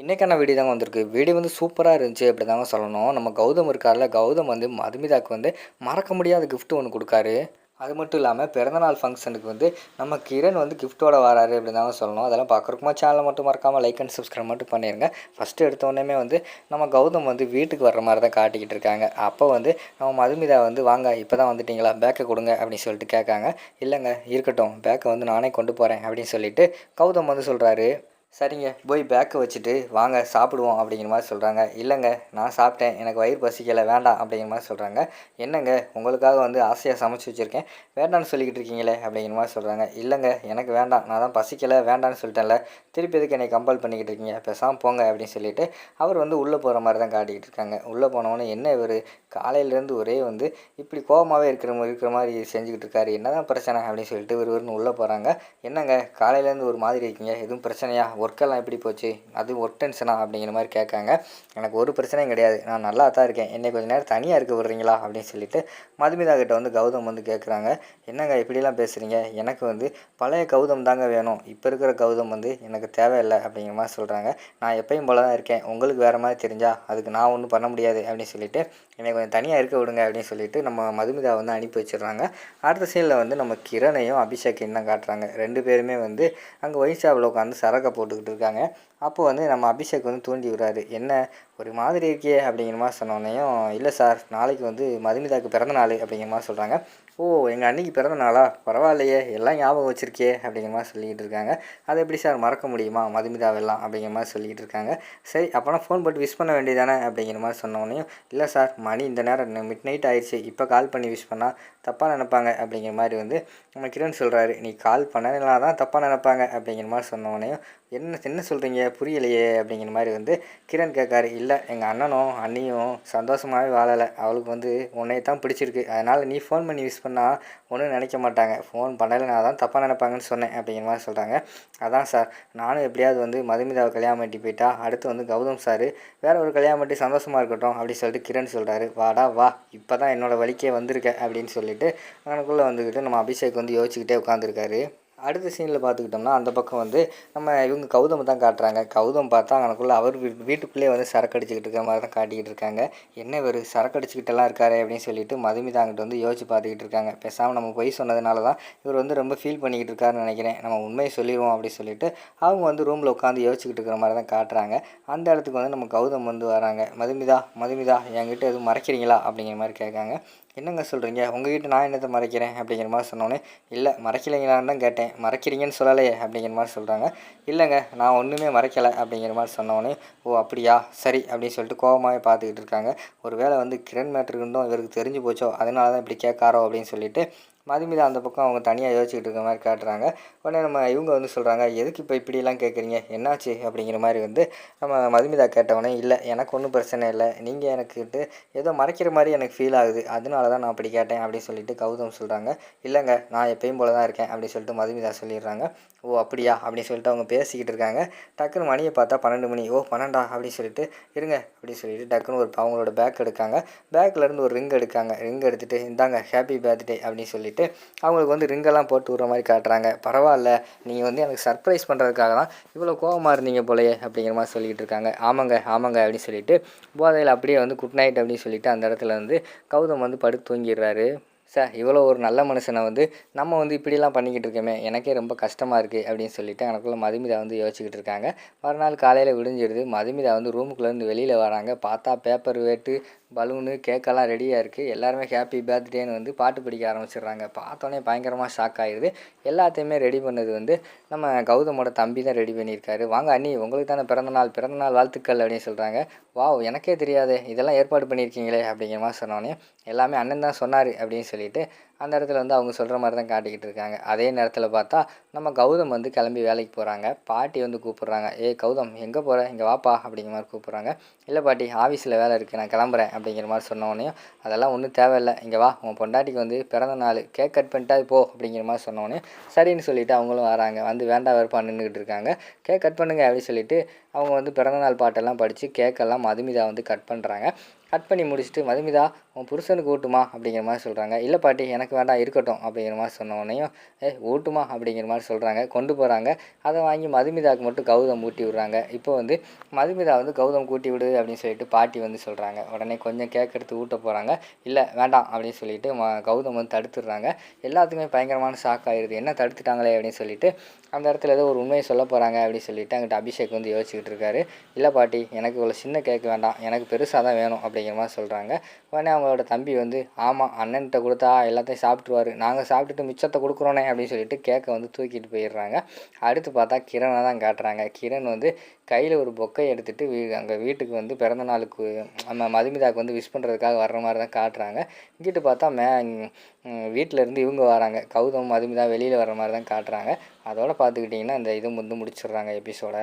இன்னைக்கான வீடியோ தாங்க வந்திருக்கு. வீடியோ வந்து சூப்பரா இருந்துச்சு அப்படி தாங்க சொல்லணும். நம்ம கௌதம் இருக்கார்ல, கௌதம் வந்து மதுமிதாக்கு வந்து மறக்க முடியாத கிஃப்ட் ஒண்ணு குடுக்காரு. அது மட்டும் இல்லாம பிறந்தநாள் ஃபங்ஷனுக்கு வந்து நம்ம கிரண் வந்து கிஃப்ட்டோட வராரு அப்படின்னு தாங்க சொல்லணும். அதெல்லாம் பார்க்குறக்குமா சேனலை மட்டும் மறக்காம லைக் அண்ட் சப்ஸ்கிரைப் மட்டும் பண்ணிருங்க. ஃபர்ஸ்ட் எடுத்த உடனேமே வந்து நம்ம கௌதம் வந்து வீட்டுக்கு வர்ற மாதிரி தான் காட்டிக்கிட்டு இருக்காங்க. அப்போ வந்து நம்ம மதுமிதா வந்து வாங்க இப்போ தான் வந்துட்டீங்களா, பேக்கை கொடுங்க அப்படின்னு சொல்லிட்டு கேட்காங்க. இல்லைங்க இருக்கட்டும், பேக்கை வந்து நானே கொண்டு போகிறேன் அப்படின்னு சொல்லிட்டு கௌதம் வந்து சொல்கிறாரு. சரிங்க, போய் பேக்கை வச்சுட்டு வாங்க சாப்பிடுவோம் அப்படிங்கிற மாதிரி சொல்கிறாங்க. இல்லைங்க நான் சாப்பிட்டேன், எனக்கு வயிறு பசிக்கலை, வேண்டாம் அப்படிங்கிற மாதிரி சொல்கிறாங்க. என்னங்க உங்களுக்காக வந்து ஆசையாக சமைச்சு வச்சுருக்கேன், வேண்டான்னு சொல்லிக்கிட்டு இருக்கீங்களே அப்படிங்கிற மாதிரி சொல்கிறாங்க. இல்லைங்க எனக்கு வேண்டாம், நான் தான் பசிக்கலை வேண்டான்னு சொல்லிட்டேன்ல, திருப்பி எதுக்கு என்னை கம்பல் பண்ணிக்கிட்டு இருக்கீங்க, பேசாமல் போங்க அப்படின்னு சொல்லிட்டு அவர் வந்து உள்ளே போகிற மாதிரி தான் காட்டிக்கிட்டு இருக்காங்க. உள்ளே போனவொன்னே என்ன இவர் காலையிலேருந்து ஒரே வந்து இப்படி கோபமாகவே இருக்கிற மாதிரி செஞ்சுக்கிட்டு இருக்காரு, என்ன தான் பிரச்சனை அப்படின்னு சொல்லிட்டு இவருன்னு உள்ளே போகிறாங்க. என்னங்க காலையிலேருந்து ஒரு மாதிரி இருக்கீங்க, எதுவும் பிரச்சனையா, ஒர்க்கெல்லாம் எப்படி போச்சு, அதுவும் ஒர்க் டென்ஷனா அப்படிங்கிற மாதிரி கேட்காங்க. எனக்கு ஒரு பிரச்சனையும் கிடையாது, நான் நல்லா தான் இருக்கேன், என்னை கொஞ்சம் நேரம் தனியாக இருக்க விட்றீங்களா அப்படின்னு சொல்லிட்டு மதுமிதா கிட்ட வந்து கௌதம் வந்து கேட்குறாங்க. என்னங்க இப்படிலாம் பேசுகிறீங்க, எனக்கு வந்து பழைய கௌதம் தாங்க வேணும், இப்போ இருக்கிற கௌதம் வந்து எனக்கு தேவையில்லை அப்படிங்கிற மாதிரி சொல்கிறாங்க. நான் எப்பயும் போல தான் இருக்கேன், உங்களுக்கு வேறு மாதிரி தெரிஞ்சால் அதுக்கு நான் ஒன்றும் பண்ண முடியாது அப்படின்னு சொல்லிட்டு என்னை கொஞ்சம் தனியாக இருக்க விடுங்க அப்படின்னு சொல்லிட்டு நம்ம மதுமிதா வந்து அனுப்பி வச்சிடுறாங்க. அடுத்த சீனில் வந்து நம்ம கிரணையும் அபிஷேக்கையும் தான் காட்டுறாங்க. ரெண்டு பேருமே வந்து அங்கே ஒயின் ஷாப்பில் உட்காந்து சரக்கை போட்டுக்கிட்டு இருக்காங்க. அப்போ வந்து நம்ம அபிஷேக் வந்து தூண்டி விடுறாரு. என்ன ஒரு மாதிரி இருக்கே அப்படிங்கிற மாதிரி சொன்னோன்னையும், இல்லை சார் நாளைக்கு வந்து மதுமிதாவுக்கு பிறந்த நாள் அப்படிங்கிற மாதிரி சொல்கிறாங்க. ஓ எங்கள் அன்னைக்கு பிறந்த நாளா, பரவாயில்லையே எல்லாம் ஞாபகம் வச்சுருக்கே அப்படிங்கிற மாதிரி சொல்லிக்கிட்டு இருக்காங்க. அதை எப்படி சார் மறக்க முடியுமா மதுமிதாவெல்லாம் அப்படிங்கிற மாதிரி சொல்லிக்கிட்டு இருக்காங்க. சரி அப்போனா ஃபோன் போட்டு விஷ் பண்ண வேண்டியதானே அப்படிங்கிற மாதிரி சொன்னோன்னையும், இல்லை சார் மணி இந்த நேரம் மிட் நைட் ஆயிடுச்சு, இப்போ கால் பண்ணி விஷ் பண்ணால் தப்பாக நினைப்பாங்க அப்படிங்கிற மாதிரி வந்து நம்ம கிரண் சொல்கிறாரு. நீ கால் பண்ணனா தான் தப்பாக நினைப்பாங்க அப்படிங்கிற மாதிரி சொன்னோடனையும், என்ன சொல்கிறீங்க புரியலையே அப்படிங்கிற மாதிரி வந்து கிரண் கேட்காரு. இல்லை எங்கள் அண்ணனும் அண்ணியும் சந்தோஷமாகவே வாழலை, அவளுக்கு வந்து உன்னையை தான் பிடிச்சிருக்கு, அதனால் நீ ஃபோன் பண்ணி விஷ் பண்ணால் ஒன்றும் நினைக்க மாட்டாங்க, ஃபோன் பண்ணலைன்னா தான் தப்பாக நினைப்பாங்கன்னு சொன்னேன் அப்படிங்கிற மாதிரி சொல்கிறாங்க. அதான் சார் நானும் எப்படியாவது வந்து மதுமிதாவை கல்யாணம் பண்ணி போயிட்டா அடுத்து வந்து கௌதம் சார் வேற ஒரு கல்யாணம் பண்ணி சந்தோஷமாக இருக்கட்டும் அப்படின்னு சொல்லிட்டு கிரண் சொல்கிறாரு. வாடா வா இப்போ தான் என்னோடய வலிக்கே வந்திருக்க அப்படின்னு சொல்லிட்டு அவனுக்குள்ளே வந்துக்கிட்டு நம்ம அபிஷேக் வந்து யோசிச்சுக்கிட்டே உட்காந்துருக்காரு. அடுத்த சீனில் பார்த்துக்கிட்டோம்னா அந்த பக்கம் வந்து நம்ம இவங்க கௌதம் தான் காட்டுறாங்க. கௌதம் பார்த்தா அவனுக்குள்ளே அவர் வீட்டுக்குள்ளேயே வந்து சரக்கு அடிச்சுக்கிட்டு இருக்கிற மாதிரி தான் காட்டிக்கிட்டு இருக்காங்க. என்ன இவர் சரக்கு அடிச்சுக்கிட்டெல்லாம் இருக்காரு அப்படின்னு சொல்லிட்டு மதுமிதா அங்கிட்ட வந்து யோசிச்சு பார்த்துக்கிட்டு இருக்காங்க. பேசாமல் நம்ம பொய் சொன்னதுனால தான் இவர் வந்து ரொம்ப ஃபீல் பண்ணிக்கிட்டு இருக்காருன்னு நினைக்கிறேன், நம்ம உண்மையை சொல்லிடுவோம் அப்படின்னு சொல்லிட்டு அவங்க வந்து ரூமில் உட்காந்து யோசிச்சுக்கிட்டு இருக்கிற மாதிரி தான் காட்டுறாங்க. அந்த இடத்துக்கு வந்து நம்ம கௌதம் வந்து வராங்க. மதுமிதா என்கிட்ட எதுவும் மறைக்கிறீங்களா அப்படிங்கிற மாதிரி கேட்காங்க. என்னங்க சொல்கிறீங்க, உங்ககிட்ட நான் என்னத்தை மறைக்கிறேன் அப்படிங்கிற மாதிரி சொன்னோன்னே, இல்லை மறைக்கலைங்களான்னு தான் கேட்டேன், மறைக்கிறீங்கன்னு சொல்லலையே அப்படிங்கிற மாதிரி சொல்கிறாங்க. இல்லைங்க நான் ஒன்றுமே மறைக்கலை அப்படிங்கிற மாதிரி சொன்னோன்னே, ஓ அப்படியா சரி அப்படின்னு சொல்லிட்டு கோபமாகவே பார்த்துக்கிட்டு இருக்காங்க. ஒரு வேளை வந்து கிரண் மேட்ருக்குண்டும் இவருக்கு தெரிஞ்சு போச்சோ, அதனால தான் இப்படி கேட்காரோ அப்படின்னு சொல்லிட்டு மதுமிதா அந்த பக்கம் அவங்க தனியாக யோசிச்சுக்கிட்டு இருக்க மாதிரி காட்டுறாங்க. உடனே நம்ம இவங்க வந்து சொல்கிறாங்க, எதுக்கு இப்போ இப்படிலாம் கேட்குறீங்க, என்னாச்சு அப்படிங்கிற மாதிரி வந்து நம்ம மதுமிதா கேட்டவொடனே, இல்லை எனக்கு ஒன்றும் பிரச்சனை இல்லை, நீங்கள் எனக்கிட்டு ஏதோ மறைக்கிற மாதிரி எனக்கு ஃபீல் ஆகுது, அதனால தான் நான் அப்படி கேட்டேன் அப்படின்னு சொல்லிட்டு கௌதம் சொல்கிறாங்க. இல்லைங்க நான் எப்பயும் போல தான் இருக்கேன் அப்படின்னு சொல்லிட்டு மதுமிதா சொல்லிடுறாங்க. ஓ அப்படியா அப்படின்னு சொல்லிட்டு அவங்க பேசிக்கிட்டு இருக்காங்க. டக்குன்னு மணியை பார்த்தா 12 மணி. ஓ 12 அப்படின்னு சொல்லிட்டு இருங்க அப்படின்னு சொல்லிட்டு டக்குன்னு ஒரு அவங்களோட பேக் எடுக்காங்க. பேக்லேருந்து ஒரு ரிங் எடுக்காங்க. ரிங் எடுத்துகிட்டு இந்தாங்க ஹாப்பி பர்த்டே அப்படின்னு சொல்லிட்டு அவங்களுக்கு வந்து ரிங்கெல்லாம் போட்டு விட்ற மாதிரி காட்டுறாங்க. பரவாயில்ல நீங்கள் வந்து எனக்கு சர்ப்ரைஸ் பண்ணுறதுக்காக தான் இவ்வளோ கோவமாக இருந்தீங்க போலயே அப்படிங்கிற மாதிரி சொல்லிக்கிட்டு இருக்காங்க. ஆமாங்க அப்படின்னு சொல்லிட்டு போதையில் அப்படியே வந்து குட் நைட் அப்படின்னு சொல்லிட்டு அந்த இடத்துல வந்து கௌதம் வந்து படுத்து தூங்கிடுறாரு. சார் இவ்வளோ ஒரு நல்ல மனுஷனை வந்து நம்ம வந்து இப்படிலாம் பண்ணிக்கிட்டு இருக்கோமே, எனக்கே ரொம்ப கஷ்டமாக இருக்குது அப்படின்னு சொல்லிட்டு எனக்குள்ளே மதுமிதா வந்து யோசிச்சுக்கிட்டு இருக்காங்க. மறுநாள் காலையில் விடிஞ்சிடுது. மதுமிதா வந்து ரூமுக்குள்ளேருந்து வெளியில் வராங்க. பார்த்தா பேப்பர் வேட்டு பலூனு கேக்கெல்லாம் ரெடியாக இருக்குது. எல்லாருமே ஹாப்பி பர்த்டேன்னு வந்து பாட்டு படிக்க ஆரம்பிச்சிடுறாங்க. பார்த்தோன்னே பயங்கரமாக ஷாக் ஆகிடுது. எல்லாத்தையுமே ரெடி பண்ணது வந்து நம்ம கௌதமோட தம்பி தான் ரெடி பண்ணியிருக்காரு. வாங்க அண்ணி உங்களுக்கு தானே பிறந்தநாள் வாழ்த்துக்கள் அப்படின்னு சொல்கிறாங்க. வாவ் எனக்கே தெரியாதே இதெல்லாம் ஏற்பாடு பண்ணியிருக்கீங்களே அப்படிங்கிற மாதிரி சொன்னோன்னே, எல்லாமே அண்ணன் தான் சொன்னார் அப்படின்னு சொல்லிட்டு அந்த இடத்துல வந்து அவங்க சொல்கிற மாதிரி தான் காட்டிக்கிட்டு இருக்காங்க. அதே நேரத்தில் பார்த்தா நம்ம கௌதம் வந்து கிளம்பி வேலைக்கு போகிறாங்க. பாட்டி வந்து கூப்பிட்றாங்க. ஏய் கௌதம் எங்கே போகிற, இங்கே வாப்பா அப்படிங்கிற மாதிரி கூப்பிட்றாங்க. இல்லை பாட்டி ஆஃபீஸில் வேலை இருக்குது நான் கிளம்புறேன் அப்படிங்கிற மாதிரி சொன்னோடனையும், அதெல்லாம் ஒன்றும் தேவையில்லை, இங்கே வா உன் பொண்டாட்டிக்கு வந்து பிறந்த நாள் கேக் கட் பண்ணிட்டா போ அப்படிங்கிற மாதிரி சொன்னோடனே சரின்னு சொல்லிவிட்டு அவங்களும் வராங்க. வந்து வேண்டாம் வெறுப்பா நின்றுக்கிட்டு இருக்காங்க. கேக் கட் பண்ணுங்க அப்படின்னு சொல்லிட்டு அவங்க வந்து பிறந்தநாள் பாட்டெல்லாம் படித்து கேக்கெல்லாம் மதுமிதா வந்து கட் பண்ணுறாங்க. கட் பண்ணி முடிச்சுட்டு, மதுமிதா உன் புருஷனுக்கு ஊட்டுமா அப்படிங்கிற மாதிரி சொல்கிறாங்க. இல்லை பாட்டி எனக்கு வேண்டாம் இருக்கட்டும் அப்படிங்கிற மாதிரி சொன்ன உடனேயும் ஊட்டுமா அப்படிங்கிற மாதிரி சொல்கிறாங்க. கொண்டு போகிறாங்க. அதை வாங்கி மதுமிதாவுக்கு மட்டும் கௌதம் ஊட்டி விடுறாங்க. இப்போ வந்து மதுமிதா வந்து கௌதம் ஊட்டி விடு அப்படின்னு சொல்லிட்டு பாட்டி வந்து சொல்கிறாங்க. உடனே கொஞ்சம் கேக் எடுத்து ஊட்ட போகிறாங்க. இல்லை வேண்டாம் அப்படின்னு சொல்லிட்டு கௌதம் வந்து தடுத்துடுறாங்க. எல்லாத்துக்குமே பயங்கரமான ஷாக் ஆகிடுது. என்ன தடுத்துட்டாங்களே அப்படின்னு சொல்லிட்டு அந்த இடத்துல ஏதோ ஒரு உண்மையை சொல்ல போகிறாங்க அப்படின்னு சொல்லிட்டு அங்கிட்ட அபிஷேக் வந்து யோசிச்சுக்கிட்டு இருக்காரு. இல்லை பாட்டி எனக்கு இவ்வளோ சின்ன கேக் வேண்டாம், எனக்கு பெருசாக தான் வேணும் அப்படிங்கிற மாதிரி சொல்கிறாங்க. உடனே அவங்களோட தம்பி வந்து ஆமாம் அண்ணன்கிட்ட கொடுத்தா எல்லாத்தையும் சாப்பிட்ருவாரு, நாங்கள் சாப்பிட்டுட்டு மிச்சத்தை கொடுக்குறோனே அப்படின்னு சொல்லிட்டு கேக்கை வந்து தூக்கிட்டு போயிடுறாங்க. அடுத்து பார்த்தா கிரணை தான் காட்டுறாங்க. கிரண் வந்து கையில் ஒரு பொக்கை எடுத்துகிட்டு அங்கே வீட்டுக்கு வந்து பிறந்த நாளுக்கு நம்ம மதுமிதாவுக்கு வந்து விஷ் பண்ணுறதுக்காக வர்ற மாதிரி தான் காட்டுறாங்க. இங்கிட்டு பார்த்தா வீட்டில் இருந்து இவங்க வராங்க. கௌதம் மதுமிதா வெளியில் வர்ற மாதிரி தான் காட்டுறாங்க. அதோட பார்த்துக்கிட்டிங்கன்னா இந்த இது வந்து முடிச்சிடுறாங்க எபிசோட.